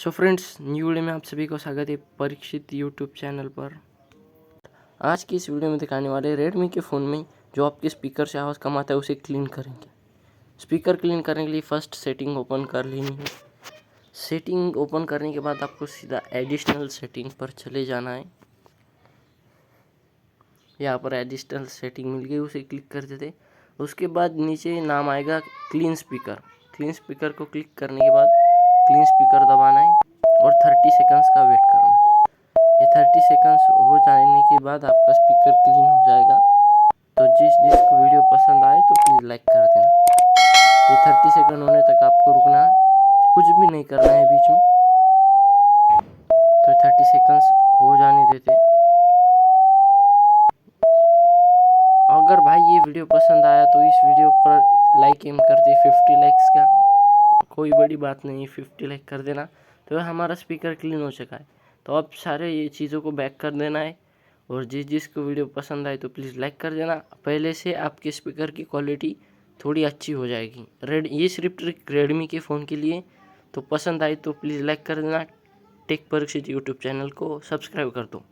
So friends, new video में आप सभी को स्वागत है परीक्षित यूट्यूब चैनल पर। आज की इस वीडियो में दिखाने वाले रेडमी के फ़ोन में जो आपके स्पीकर से आवाज़ कम आता है उसे क्लीन करेंगे। स्पीकर क्लीन करने के लिए फर्स्ट सेटिंग ओपन कर लेनी है। सेटिंग ओपन करने के बाद आपको सीधा एडिशनल सेटिंग पर चले जाना है। यहाँ पर एडिशनल सेटिंग मिल गई, उसे क्लिक कर देते। उसके बाद नीचे नाम आएगा क्लीन स्पीकर। क्लीन स्पीकर को क्लिक करने के बाद क्लीन स्पीकर दबाना है और 30 सेकंड्स का वेट करना है। ये 30 सेकंड्स हो जाने के बाद आपका स्पीकर क्लीन हो जाएगा। तो जिसको वीडियो पसंद आए तो प्लीज़ लाइक कर देना। ये 30 सेकंड होने तक आपको रुकना है, कुछ भी नहीं करना है बीच में। तो 30 सेकंड्स हो जाने देते। अगर भाई ये वीडियो पसंद आया तो इस वीडियो पर लाइक एम करते 50 लाइक्स का। कोई बड़ी बात नहीं, 50 लाइक कर देना तो हमारा स्पीकर क्लीन हो चुका है। तो अब सारे ये चीज़ों को बैक कर देना है और जिसको वीडियो पसंद आए तो प्लीज़ लाइक कर देना। पहले से आपके स्पीकर की क्वालिटी थोड़ी अच्छी हो जाएगी। ये सिर्फ ट्रिक रेडमी के फ़ोन के लिए। तो पसंद आए तो प्लीज़ लाइक कर देना। टेक परीक्षित यूट्यूब चैनल को सब्सक्राइब कर दो।